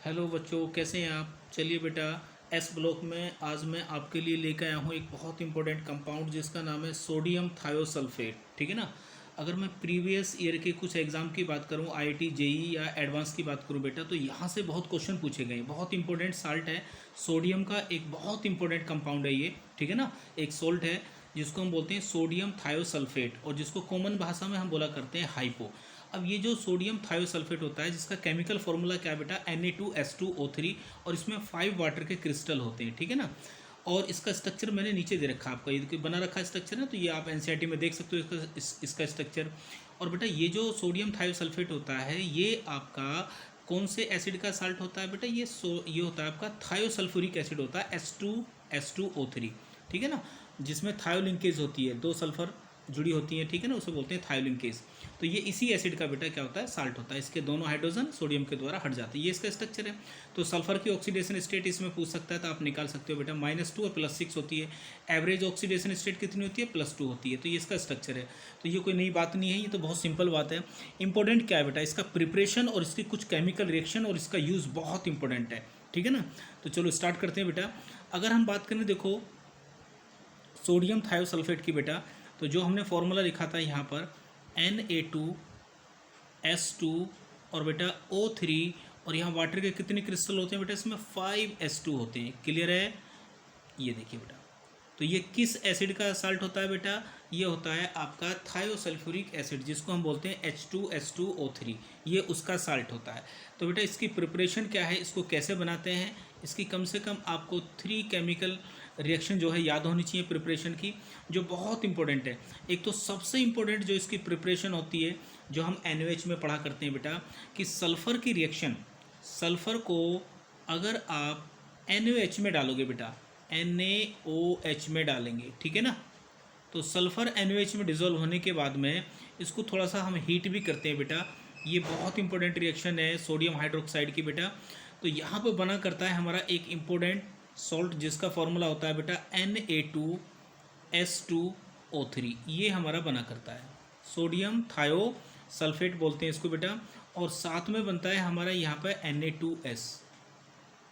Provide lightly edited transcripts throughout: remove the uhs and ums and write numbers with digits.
Hello बच्चों, कैसे हैं आप। चलिए बेटा, एस ब्लॉक में आज मैं आपके लिए लेकर आया हूँ एक बहुत इंपॉर्टेंट कंपाउंड जिसका नाम है सोडियम थायोसल्फेट। ठीक है ना। अगर मैं प्रीवियस ईयर के कुछ एग्जाम की बात करूँ, आईआईटी जेई या एडवांस की बात करूँ बेटा, तो यहाँ से बहुत क्वेश्चन पूछे गए हैं। बहुत इंपॉर्टेंट साल्ट है, सोडियम का एक बहुत इंपॉर्टेंट कंपाउंड है ये। ठीक है ना। एक सोल्ट है जिसको हम बोलते हैं सोडियम थायोसल्फेट और जिसको कॉमन भाषा में हम बोला करते हैं हाइपो। अब ये जो सोडियम थायोसल्फेट होता है जिसका केमिकल फॉर्मूला क्या है बेटा, Na2S2O3, और इसमें 5 वाटर के क्रिस्टल होते हैं। ठीक है ना। और इसका स्ट्रक्चर मैंने नीचे दे रखा है, आपका ये बना रखा स्ट्रक्चर है, तो ये आप एनसीईआरटी में देख सकते हो इसका स्ट्रक्चर। और बेटा ये जो सोडियम थायोसल्फेट होता है ये आपका कौन से एसिड का साल्ट होता है बेटा, ये होता है आपका थायोसल्फ्यूरिक एसिड होता है S2S2O3। ठीक है ना। जिसमें थायो लिंकेज होती है, 2 सल्फर जुड़ी होती हैं। ठीक है ना, उसे बोलते हैं थायो लिंकेज। तो ये इसी एसिड का बेटा क्या होता है, साल्ट होता है। इसके दोनों हाइड्रोजन सोडियम के द्वारा हट जाते हैं। ये इसका स्ट्रक्चर है। तो सल्फर की ऑक्सीडेशन स्टेट इसमें पूछ सकता है, तो आप निकाल सकते हो बेटा, -2 और +6 होती है। एवरेज ऑक्सीडेशन स्टेट कितनी होती है, +2 होती है। तो ये इसका स्ट्रक्चर है। तो ये कोई नई बात नहीं है, ये तो बहुत सिंपल बात है। इंपॉर्टेंट क्या है बेटा, इसका प्रिपरेशन और इसकी कुछ केमिकल रिएक्शन और इसका यूज़ बहुत इंपॉर्टेंट है। ठीक है ना। तो चलो स्टार्ट करते हैं बेटा। अगर हम बात करें देखो सोडियम थायोसल्फेट की बेटा, तो जो हमने फॉर्मूला लिखा था यहाँ पर Na2S2 और बेटा O3, और यहाँ वाटर के कितने क्रिस्टल होते हैं बेटा, इसमें 5S2 होते हैं। क्लियर है। ये देखिए बेटा, तो ये किस एसिड का साल्ट होता है बेटा, ये होता है आपका थायोसल्फ्यूरिक एसिड जिसको हम बोलते हैं H2S2O3। ये उसका साल्ट होता है। तो बेटा इसकी प्रिपरेशन क्या है, इसको कैसे बनाते हैं, इसकी कम से कम आपको 3 केमिकल रिएक्शन जो है याद होनी चाहिए प्रिपरेशन की, जो बहुत इंपॉर्टेंट है। एक तो सबसे इंपॉर्टेंट जो इसकी प्रिपरेशन होती है, जो हम NaOH में पढ़ा करते हैं बेटा, कि सल्फ़र की रिएक्शन, सल्फ़र को अगर आप NaOH में डालोगे बेटा, NaOH में डालेंगे, ठीक है ना, तो सल्फ़र NaOH में डिज़ोल्व होने के बाद में इसको थोड़ा सा हम हीट भी करते हैं बेटा। ये बहुत इंपॉर्टेंट रिएक्शन है सोडियम हाइड्रोक्साइड की बेटा। तो यहाँ पर बना करता है हमारा एक इम्पोर्टेंट सॉल्ट जिसका फॉर्मूला होता है बेटा Na2S2O3। ये हमारा बना करता है सोडियम थायो सल्फेट बोलते हैं इसको बेटा। और साथ में बनता है हमारा यहाँ पर Na2S।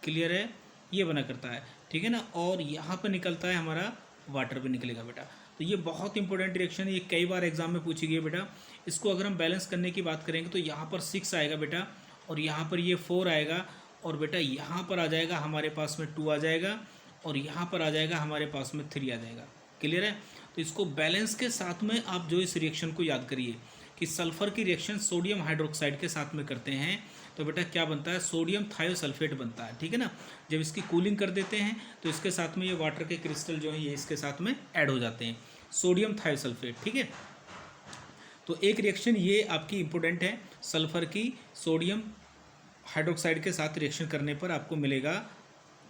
क्लियर है। ये बना करता है, ठीक है ना। और यहाँ पर निकलता है हमारा वाटर भी निकलेगा बेटा। तो ये बहुत इंपॉर्टेंट रिएक्शन है, ये कई बार एग्जाम में पूछी गई है बेटा। इसको अगर हम बैलेंस करने की बात करेंगे तो यहाँ पर 6 आएगा बेटा, और यहाँ पर ये 4 आएगा, और बेटा यहाँ पर आ जाएगा हमारे पास में 2 आ जाएगा, और यहाँ पर आ जाएगा हमारे पास में 3 आ जाएगा। क्लियर है। तो इसको बैलेंस के साथ में आप जो इस रिएक्शन को याद करिए कि सल्फर की रिएक्शन सोडियम हाइड्रोक्साइड के साथ में करते हैं तो बेटा क्या बनता है, सोडियम थायोसल्फेट बनता है। ठीक है ना। जब इसकी कूलिंग कर देते हैं तो इसके साथ में ये वाटर के क्रिस्टल जो है ये इसके साथ में ऐड हो जाते हैं, सोडियम थायोसल्फेट। ठीक है। तो एक रिएक्शन ये आपकी इंपॉर्टेंट है, सल्फर की सोडियम हाइड्रोक्साइड के साथ रिएक्शन करने पर आपको मिलेगा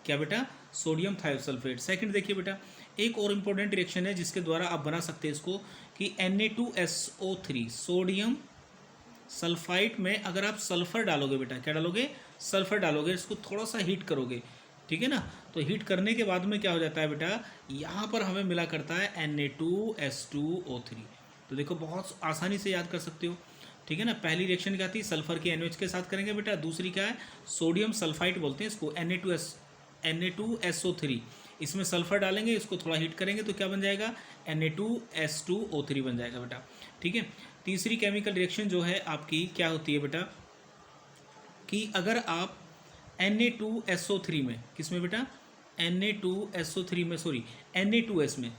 क्या बेटा, सोडियम थायोसल्फेट। सेकंड देखिए बेटा, एक और इम्पोर्टेंट रिएक्शन है जिसके द्वारा आप बना सकते हैं इसको कि Na2SO3 सोडियम सल्फाइड में अगर आप सल्फर डालोगे बेटा, क्या डालोगे, सल्फर डालोगे, इसको थोड़ा सा हीट करोगे, ठीक है ना। तो हीट करने के बाद में क्या हो जाता है बेटा, यहाँ पर हमें मिला करता है Na2S2O3। तो देखो बहुत आसानी से याद कर सकते हो। ठीक है ना। पहली रिएक्शन क्या थी, सल्फर की NaOH के साथ करेंगे बेटा। दूसरी क्या है, सोडियम सल्फाइड बोलते हैं इसको, Na2SO3। इसमें सल्फर डालेंगे, इसको थोड़ा हीट करेंगे तो क्या बन जाएगा, Na2S2O3 बन जाएगा बेटा। ठीक है। तीसरी केमिकल रिएक्शन जो है आपकी क्या होती है बेटा, कि अगर आप Na2SO3 में, किस में बेटा, Na2SO3 में, सॉरी Na2S में,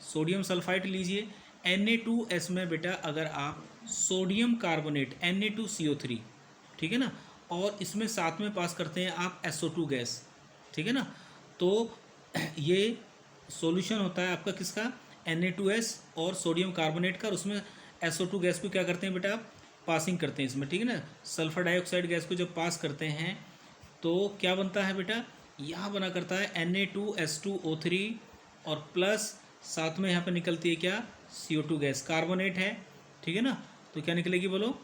सोडियम सल्फाइड लीजिए, Na2S में बेटा अगर आप सोडियम कार्बोनेट Na2CO3, ठीक है ना, और इसमें साथ में पास करते हैं आप SO2 गैस, ठीक है ना, तो ये सॉल्यूशन होता है आपका किसका, Na2S और सोडियम कार्बोनेट का, और उसमें SO2 गैस को क्या करते हैं बेटा, आप पासिंग करते हैं इसमें, ठीक है ना। सल्फर डाइऑक्साइड गैस को जब पास करते हैं तो क्या बनता है बेटा, यहाँ बना करता है Na2S2O3, और प्लस साथ में यहाँ पे निकलती है क्या, CO2 गैस, कार्बोनेट है, ठीक है ना। तो क्या निकलेगी बोलो,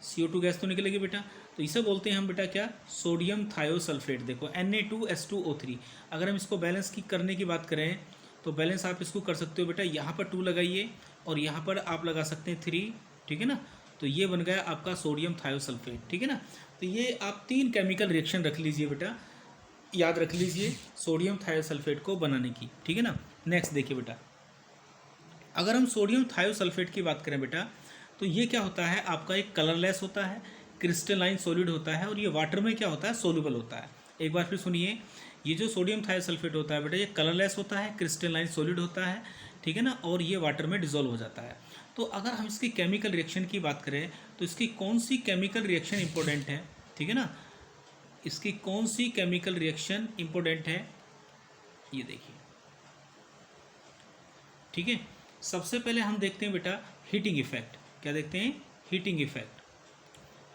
CO2 गैस तो निकलेगी बेटा। तो इसे बोलते हैं हम बेटा क्या, सोडियम थायोसल्फेट। देखो Na2S2O3, अगर हम इसको बैलेंस की करने की बात करें तो बैलेंस आप इसको कर सकते हो बेटा, यहाँ पर 2 लगाइए और यहाँ पर आप लगा सकते हैं 3, ठीक है ना। तो ये बन गया आपका सोडियम थायोसल्फेट, ठीक है ना। तो ये आप 3 केमिकल रिएक्शन रख लीजिए बेटा, याद रख लीजिए सोडियम थायोसल्फेट को बनाने की, ठीक है ना। नेक्स्ट देखिए बेटा, अगर हम सोडियम थायोसल्फेट की बात करें बेटा, तो ये क्या होता है, आपका एक कलरलेस होता है, क्रिस्टलाइन सॉलिड होता है, और ये वाटर में क्या होता है, सोल्यूबल होता है। एक बार फिर सुनिए, ये जो सोडियम थायोसल्फेट होता है बेटा, ये कलरलेस होता है, क्रिस्टलाइन सॉलिड होता है, ठीक है ना, और ये वाटर में डिजोल्व हो जाता है। तो अगर हम इसकी केमिकल रिएक्शन की बात करें तो इसकी कौन सी केमिकल रिएक्शन इंपॉर्टेंट है, ठीक है ना, इसकी कौन सी केमिकल रिएक्शन इंपॉर्टेंट है, ये देखिए, ठीक है। सबसे पहले हम देखते हैं बेटा हीटिंग इफेक्ट। क्या देखते हैं, हीटिंग इफेक्ट।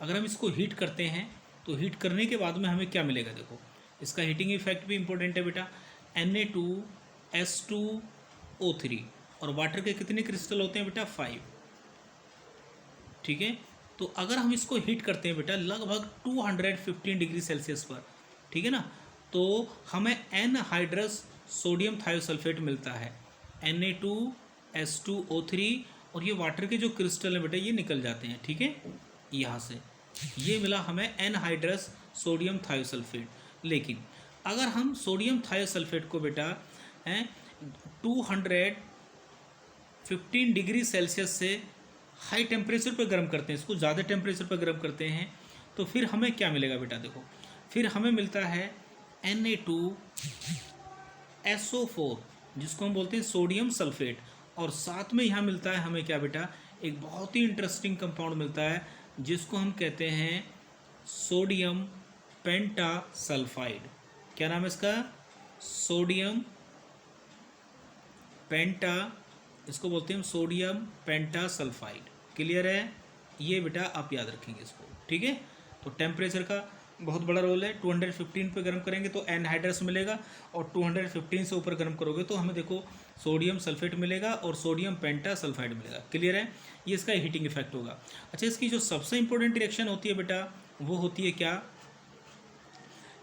अगर हम इसको हीट करते हैं तो हीट करने के बाद में हमें क्या मिलेगा, देखो इसका हीटिंग इफेक्ट भी इंपॉर्टेंट है बेटा। Na2S2O3, और वाटर के कितने क्रिस्टल होते हैं बेटा, 5, ठीक है। तो अगर हम इसको हीट करते हैं बेटा लगभग 215 डिग्री सेल्सियस पर, ठीक है ना, तो हमें एनहाइड्रस सोडियम थायोसल्फेट मिलता है, Na2S2O3, और ये वाटर के जो क्रिस्टल हैं बेटा ये निकल जाते हैं, ठीक है, यहाँ से ये मिला हमें एनहाइड्रस सोडियम थायोसल्फेट। लेकिन अगर हम सोडियम थायोसल्फेट को बेटा 215 डिग्री सेल्सियस से हाई टेम्परेचर पर गर्म करते हैं, इसको ज़्यादा टेम्परेचर पर गर्म करते हैं, तो फिर हमें क्या मिलेगा बेटा, देखो फिर हमें मिलता है Na2SO4, जिसको हम बोलते हैं सोडियम सल्फेट, और साथ में यहाँ मिलता है हमें क्या बेटा, एक बहुत ही इंटरेस्टिंग कंपाउंड मिलता है जिसको हम कहते हैं सोडियम पेंटासल्फाइड। क्या नाम है इसका, सोडियम पेंटा, इसको बोलते हैं सोडियम पेंटासल्फाइड। क्लियर है, ये बेटा आप याद रखेंगे इसको, ठीक है। तो टेम्परेचर का बहुत बड़ा रोल है। 215 पे गर्म करेंगे तो एनहाइड्रस मिलेगा, और 215 से ऊपर गर्म करोगे तो हमें देखो सोडियम सल्फेट मिलेगा और सोडियम पेंटासल्फाइड मिलेगा। क्लियर है, ये इसका हीटिंग इफेक्ट होगा। अच्छा, इसकी जो सबसे इंपॉर्टेंट रिएक्शन होती है बेटा वो होती है क्या,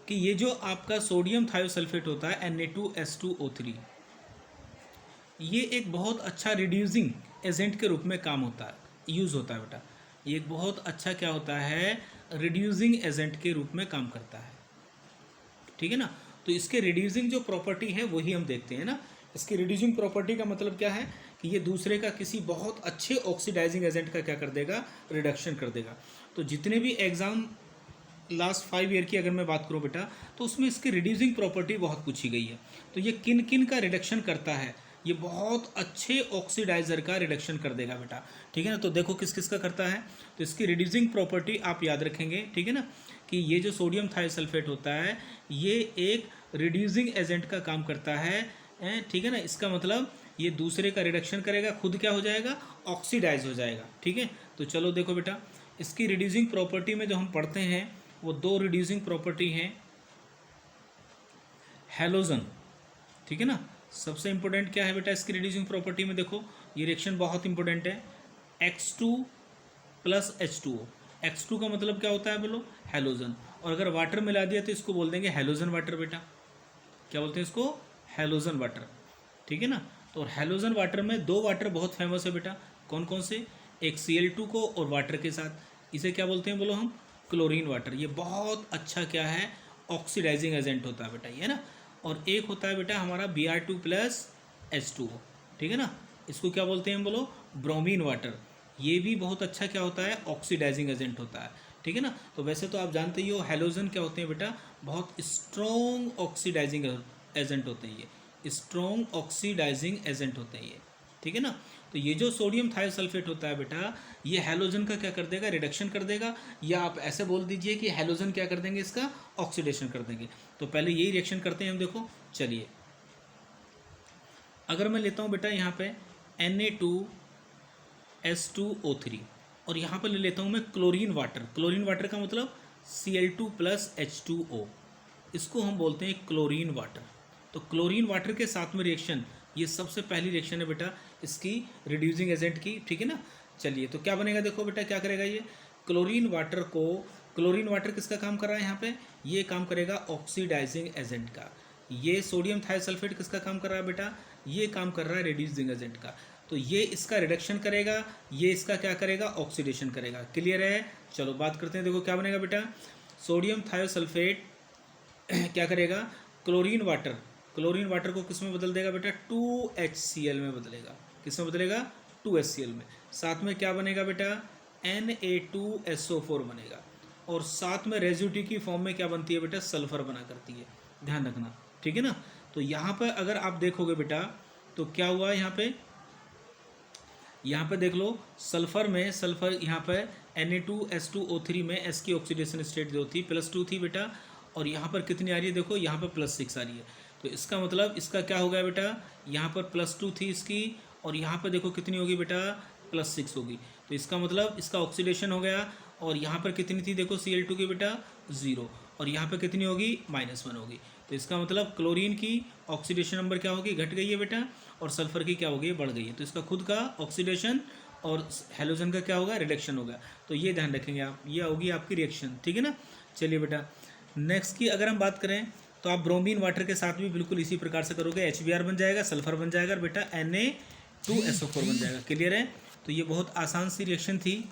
कि ये जो आपका सोडियम थायोसल्फेट होता है Na2S2O3, ये एक बहुत अच्छा रिड्यूसिंग एजेंट के रूप में काम होता है, यूज़ होता है बेटा। ये एक बहुत अच्छा क्या होता है, रिड्यूसिंग एजेंट के रूप में काम करता है, ठीक है ना। तो इसके रिड्यूसिंग जो प्रॉपर्टी है वही हम देखते हैं ना। इसकी रिड्यूसिंग प्रॉपर्टी का मतलब क्या है, कि ये दूसरे का किसी बहुत अच्छे ऑक्सीडाइजिंग एजेंट का क्या कर देगा, रिडक्शन कर देगा। तो जितने भी एग्ज़ाम लास्ट 5 ईयर की अगर मैं बात करूँ बेटा, तो उसमें इसकी रिड्यूसिंग प्रॉपर्टी बहुत पूछी गई है। तो ये किन किन का रिडक्शन करता है, ये बहुत अच्छे ऑक्सीडाइजर का रिडक्शन कर देगा बेटा, ठीक है ना। तो देखो किस किस का करता है, तो इसकी रिड्यूसिंग प्रॉपर्टी आप याद रखेंगे, ठीक है ना, कि ये जो सोडियम थायोसल्फेट होता है ये एक रिड्यूसिंग एजेंट का काम करता है, ठीक है ना। इसका मतलब ये दूसरे का रिडक्शन करेगा, खुद क्या हो जाएगा, ऑक्सीडाइज हो जाएगा, ठीक है। तो चलो देखो बेटा, इसकी रिड्यूसिंग प्रॉपर्टी में जो हम पढ़ते हैं वो 2 रिड्यूसिंग प्रॉपर्टी हैं। हैलोजन, ठीक है ना, सबसे इंपॉर्टेंट क्या है बेटा इसकी रिड्यूसिंग प्रॉपर्टी में, देखो ये रिएक्शन बहुत इंपॉर्टेंट है, X2 + H2O। X2 का मतलब क्या होता है बोलो, हैलोजन, और अगर वाटर मिला दिया तो इसको बोल देंगे हैलोजन वाटर बेटा। क्या बोलते हैं इसको, हैलोजन वाटर, ठीक है ना। तो हैलोजन वाटर में 2 वाटर बहुत फेमस है बेटा, कौन कौन से, एक Cl2 को और वाटर के साथ, इसे क्या बोलते हैं बोलो हम, क्लोरीन वाटर। ये बहुत अच्छा क्या है, ऑक्सीडाइजिंग एजेंट होता है बेटा, ये ना। और एक होता है बेटा हमारा Br2 + H2O, ठीक है ना, इसको क्या बोलते हैं हम बोलो, ब्रोमीन वाटर। ये भी बहुत अच्छा क्या होता है, ऑक्सीडाइजिंग एजेंट होता है, ठीक है ना। तो वैसे तो आप जानते ही हो हैलोजन क्या होते हैं बेटा, बहुत स्ट्रॉन्ग ऑक्सीडाइजिंग एजेंट होते हैं, ये स्ट्रॉन्ग ऑक्सीडाइजिंग एजेंट होते हैं ये, ठीक है ना। तो ये जो सोडियम थायोसल्फेट होता है बेटा, ये हैलोजन का क्या कर देगा, रिडक्शन कर देगा, या आप ऐसे बोल दीजिए कि हैलोजन क्या कर देंगे, इसका ऑक्सीडेशन कर देंगे। तो पहले यही रिएक्शन करते हैं हम, देखो चलिए। अगर मैं लेता हूँ बेटा यहाँ पे Na2S2O3, और यहाँ पर ले लेता हूँ मैं क्लोरीन वाटर। क्लोरीन वाटर का मतलब Cl2 + H2O, इसको हम बोलते हैं क्लोरीन वाटर। तो क्लोरीन वाटर के साथ में रिएक्शन, ये सबसे पहली रिएक्शन है बेटा इसकी रिड्यूसिंग एजेंट की, ठीक है ना। चलिए तो क्या बनेगा, देखो बेटा क्या करेगा ये क्लोरीन वाटर को, क्लोरीन वाटर किसका काम कर रहा है यहाँ पे, ये काम करेगा ऑक्सीडाइजिंग एजेंट का। ये सोडियम थायोसल्फेट किसका काम कर रहा है बेटा, ये काम कर रहा है रिड्यूसिंग एजेंट का। तो ये इसका रिडक्शन करेगा, ये इसका क्या करेगा, ऑक्सीडेशन करेगा। क्लियर है? चलो बात करते हैं। देखो क्या बनेगा बेटा, सोडियम थायोसल्फेट क्या करेगा, क्लोरीन वाटर को किस में बदल देगा बेटा, 2HCl में बदलेगा। किस में बदलेगा, 2HCl में। साथ में क्या बनेगा बेटा, Na2SO4 बनेगा। और साथ में रेजिड्यू की फॉर्म में क्या बनती है बेटा, सल्फर बना करती है। ध्यान रखना, ठीक है ना। तो यहाँ पर अगर आप देखोगे बेटा तो क्या हुआ यहाँ पे देख लो, सल्फर यहाँ पे Na2S2O3 में S की ऑक्सीडेशन स्टेट जो थी +2 थी बेटा, और यहाँ पर कितनी आ रही है, देखो यहाँ पर +6 आ रही है। तो इसका मतलब इसका क्या हो गया बेटा, यहाँ पर +2 थी इसकी, और यहाँ पर देखो कितनी होगी बेटा, +6 होगी। तो इसका मतलब इसका ऑक्सीडेशन हो गया। और यहाँ पर कितनी थी देखो Cl2 की बेटा, 0, और यहाँ पर कितनी होगी, -1 होगी। तो इसका मतलब क्लोरीन की ऑक्सीडेशन नंबर क्या होगी, घट गई है बेटा, और सल्फर की क्या हो गई, बढ़ गई है। तो इसका खुद का ऑक्सीडेशन और हेलोजन का क्या होगा, रिडक्शन होगा। तो ये ध्यान रखेंगे आप, ये होगी आपकी रिएक्शन, ठीक है ना। चलिए बेटा नेक्स्ट की अगर हम बात करें तो आप ब्रोमीन वाटर के साथ भी बिल्कुल इसी प्रकार से करोगे, HBr बन जाएगा, सल्फर बन जाएगा और बेटा Na2SO4 बन जाएगा। क्लियर है? तो ये बहुत आसान सी रिएक्शन थी।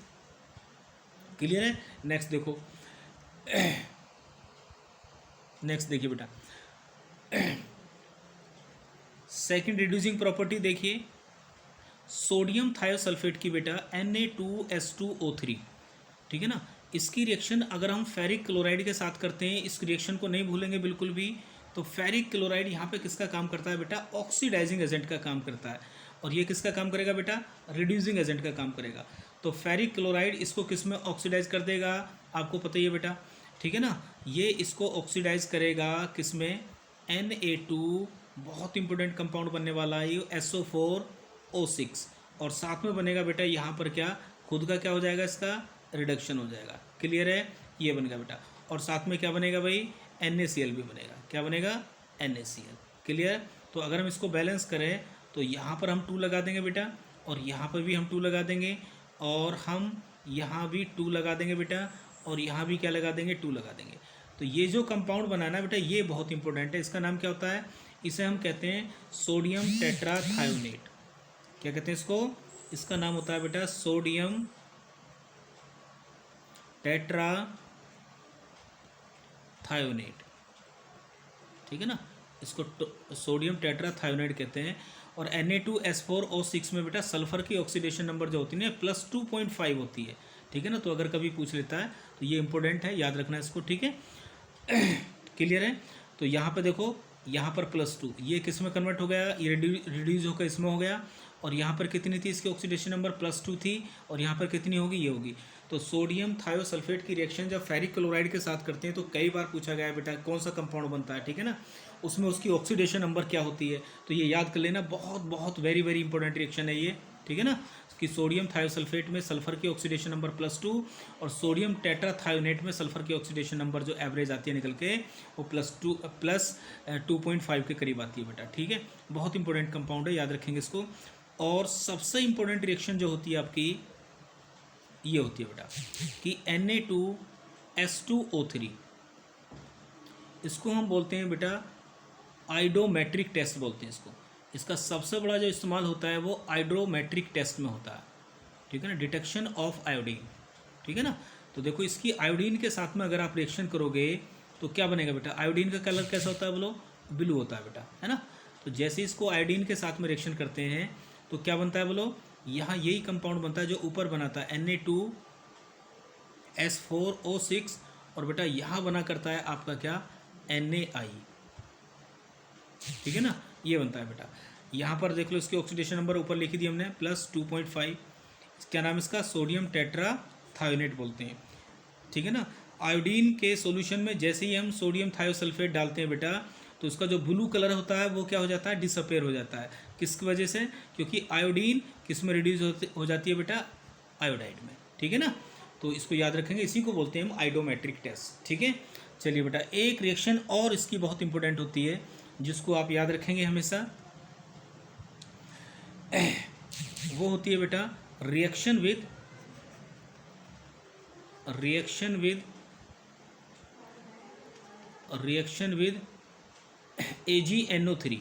क्लियर है? नेक्स्ट देखो, नेक्स्ट देखिए बेटा, सेकंड रिड्यूसिंग प्रॉपर्टी देखिए, सोडियम थायोसल्फेट की बेटा Na2S2O3, ठीक है ना। इसकी रिएक्शन अगर हम फेरिक क्लोराइड के साथ करते हैं, इस रिएक्शन को नहीं भूलेंगे बिल्कुल भी। तो फेरिक क्लोराइड यहाँ पे किसका काम करता है बेटा, ऑक्सीडाइजिंग एजेंट का काम करता है। और ये किसका काम करेगा बेटा, रिड्यूसिंग एजेंट का काम करेगा। तो फेरिक क्लोराइड इसको किस में ऑक्सीडाइज कर देगा, आपको पता ही है बेटा, ठीक है ना। ये इसको ऑक्सीडाइज करेगा किस में, Na2, बहुत इंपॉर्टेंट कंपाउंड बनने वाला है ये, SO4O6, और साथ में बनेगा बेटा यहाँ पर क्या, खुद का क्या हो जाएगा, इसका रिडक्शन हो जाएगा। क्लियर है? ये बनेगा बेटा। और साथ में क्या बनेगा भाई, NaCl भी बनेगा। क्या बनेगा, NaCl। क्लियर? तो अगर हम इसको बैलेंस करें तो यहाँ पर हम 2 लगा देंगे बेटा, और यहाँ पर भी हम 2 लगा देंगे, और हम यहाँ भी 2 लगा देंगे बेटा, और यहाँ भी क्या लगा देंगे, 2 लगा देंगे। तो ये जो कंपाउंड बनाना बेटा ये बहुत इंपॉर्टेंट है। इसका नाम क्या होता है, इसे हम कहते हैं सोडियम टेट्राथायोनेट। क्या कहते हैं इसको, इसका नाम होता है बेटा सोडियम टेट्राथायोनेट, ठीक है ना। इसको सोडियम टेट्राथायोनेट कहते हैं। और Na2S4O6 में बेटा सल्फर की ऑक्सीडेशन नंबर जो होती है ना +2.5 होती है, ठीक है ना। तो अगर कभी पूछ लेता है तो ये इंपॉर्टेंट है, याद रखना इसको, ठीक है। क्लियर है? तो यहाँ पे देखो, यहाँ पर +2, ये किस में कन्वर्ट हो गया, ये रिड्यूस होकर इसमें हो गया। और यहाँ पर कितनी थी इसकी ऑक्सीडेशन नंबर, +2 थी, और यहाँ पर कितनी होगी, ये होगी। तो सोडियम थायोसल्फेट की रिएक्शन जब फेरिक क्लोराइड के साथ करते हैं तो कई बार पूछा गया है बेटा कौन सा कंपाउंड बनता है, ठीक है ना, उसमें उसकी ऑक्सीडेशन नंबर क्या होती है। तो ये याद कर लेना, बहुत बहुत वेरी वेरी इंपॉर्टेंट रिएक्शन है ये, ठीक है ना, कि सोडियम थायोसल्फेट में सल्फर की ऑक्सीडेशन नंबर +2, और सोडियम टेट्राथायोनेट में सल्फर की ऑक्सीडेशन नंबर जो एवरेज आती है निकल के वो +2.5 के करीब आती है बेटा, ठीक है। बहुत इंपॉर्टेंट कंपाउंड है, याद रखेंगे इसको। और सबसे इंपॉर्टेंट रिएक्शन जो होती है आपकी ये होती है बेटा कि Na2S2O3, इसको हम बोलते हैं बेटा आइडोमेट्रिक टेस्ट बोलते हैं इसको। इसका सबसे बड़ा जो इस्तेमाल होता है वो आइडोमेट्रिक टेस्ट में होता है, ठीक है ना, डिटेक्शन ऑफ आयोडीन, ठीक है ना। तो देखो इसकी आयोडीन के साथ में अगर आप रिएक्शन करोगे तो क्या बनेगा बेटा, आयोडीन का कलर कैसा होता है बोलो, ब्लू होता है बेटा, है ना। तो जैसे इसको आयोडीन के साथ में रिएक्शन करते हैं तो क्या बनता है बोलो, यहाँ यही कंपाउंड बनता है जो ऊपर बनाता है Na2S4O6, और बेटा यहाँ बना करता है आपका क्या, Na, ठीक है ना, ये बनता है बेटा। यहाँ पर देख लो इसकी ऑक्सीडेशन नंबर ऊपर लिखी दी हमने +2.5, क्या नाम इसका, सोडियम टेट्राथायोनेट बोलते हैं, ठीक है ना। आयोडीन के सॉल्यूशन में जैसे ही हम सोडियम थायोसल्फेट डालते हैं बेटा तो उसका जो ब्लू कलर होता है वो क्या हो जाता है, डिसअपेयर हो जाता है। किसकी वजह से, क्योंकि आयोडीन किस में रिड्यूस हो जाती है बेटा, आयोडाइड में, ठीक है ना। तो इसको याद रखेंगे, इसी को बोलते हैं हम आइडोमेट्रिक टेस्ट, ठीक है। चलिए बेटा एक रिएक्शन और इसकी बहुत इंपॉर्टेंट होती है जिसको आप याद रखेंगे हमेशा, वो होती है बेटा रिएक्शन विद AgNO3,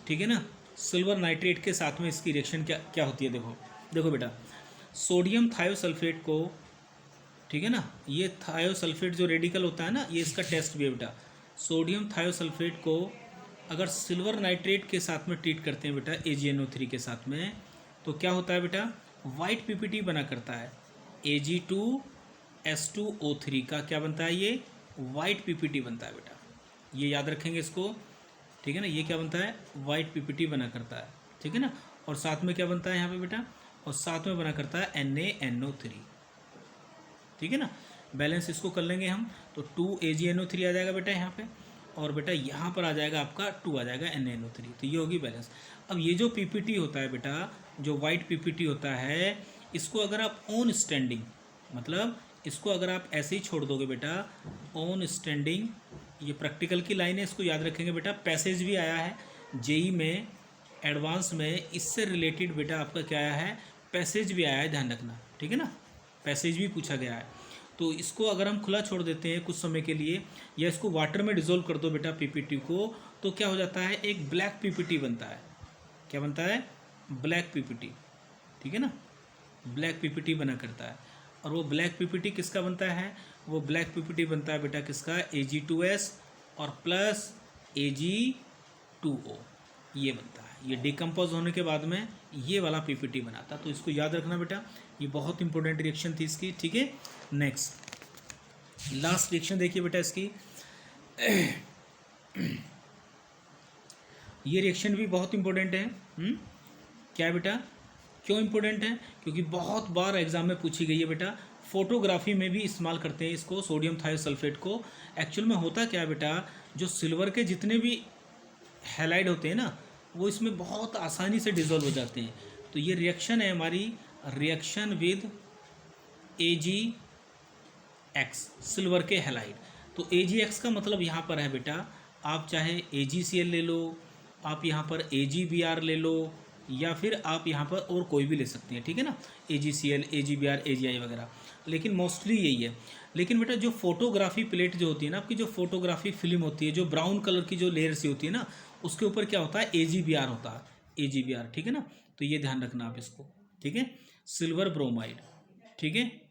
ठीक है ना, सिल्वर नाइट्रेट के साथ में इसकी रिएक्शन क्या क्या होती है, देखो देखो बेटा, सोडियम थायोसल्फेट को, ठीक है ना, ये थायोसल्फेट जो रेडिकल होता है ना, ये इसका टेस्ट भी है बेटा। सोडियम थायोसल्फेट को अगर सिल्वर नाइट्रेट के साथ में ट्रीट करते हैं बेटा AgNO3 के साथ में, तो क्या होता है बेटा, वाइट पीपीटी बना करता है। Ag2S2O3 का क्या बनता है, ये वाइट पीपीटी बनता है बेटा, ये याद रखेंगे इसको, ठीक है ना। ये क्या बनता है, वाइट पीपीटी बना करता है, ठीक है ना। और साथ में क्या बनता है यहाँ पे बेटा, और साथ में बना करता है NaNO3, ठीक है ना। बैलेंस इसको कर लेंगे हम, तो 2AgNO3 आ जाएगा बेटा यहाँ पे, और बेटा यहाँ पर आ जाएगा आपका 2 आ जाएगा NaNO3, तो ये होगी बैलेंस। अब ये जो पीपीटी होता है बेटा, जो वाइट पीपीटी होता है, इसको अगर आप ऑन स्टैंडिंग, मतलब इसको अगर आप ऐसे ही छोड़ दोगे बेटा ऑन स्टैंडिंग, ये प्रैक्टिकल की लाइन है, इसको याद रखेंगे बेटा। पैसेज भी आया है जेई में एडवांस में, इससे रिलेटेड बेटा आपका क्या आया है, पैसेज भी आया है, ध्यान रखना, ठीक है ना, पैसेज भी पूछा गया है। तो इसको अगर हम खुला छोड़ देते हैं कुछ समय के लिए, या इसको वाटर में डिजोल्व कर दो बेटा पीपीटी को, तो क्या हो जाता है, एक ब्लैक पीपीटी बनता है। क्या बनता है, ब्लैक पीपीटी, ठीक है ना, ब्लैक पीपीटी बना करता है। और वो ब्लैक पीपीटी किसका बनता है, वो ब्लैक पीपीटी बनता है बेटा किसका, Ag2S और प्लस Ag2O, ये बनता है। ये डिकम्पोज होने के बाद में ये वाला पीपीटी बनाता है, तो इसको याद रखना बेटा, ये बहुत इंपॉर्टेंट रिएक्शन थी इसकी, ठीक है। नेक्स्ट लास्ट रिएक्शन देखिए बेटा इसकी, ये रिएक्शन भी बहुत इंपॉर्टेंट है। क्या बेटा, क्यों इंपॉर्टेंट है, क्योंकि बहुत बार एग्जाम में पूछी गई है बेटा। फोटोग्राफी में भी इस्तेमाल करते हैं इसको, सोडियम थायोसल्फेट को। एक्चुअल में होता क्या है बेटा, जो सिल्वर के जितने भी हैलाइड होते हैं ना, वो इसमें बहुत आसानी से डिजोल्व हो जाते हैं। तो ये रिएक्शन है हमारी, रिएक्शन विद Agx, सिल्वर के हैलाइड। तो Agx का मतलब यहाँ पर है बेटा, आप चाहे AgCl ले लो, आप यहाँ पर AgBr ले लो, या फिर आप यहाँ पर और कोई भी ले सकते हैं, ठीक है ना, AgCl, AgBr, AgI वगैरह, लेकिन मोस्टली यही है। लेकिन बेटा जो फोटोग्राफी प्लेट जो होती है ना आपकी, जो फोटोग्राफी फिल्म होती है, जो ब्राउन कलर की जो लेयर सी होती है ना, उसके ऊपर क्या होता है, AgBr होता है, AgBr, ठीक है ना। तो ये ध्यान रखना आप इसको, ठीक है, सिल्वर ब्रोमाइड, ठीक है।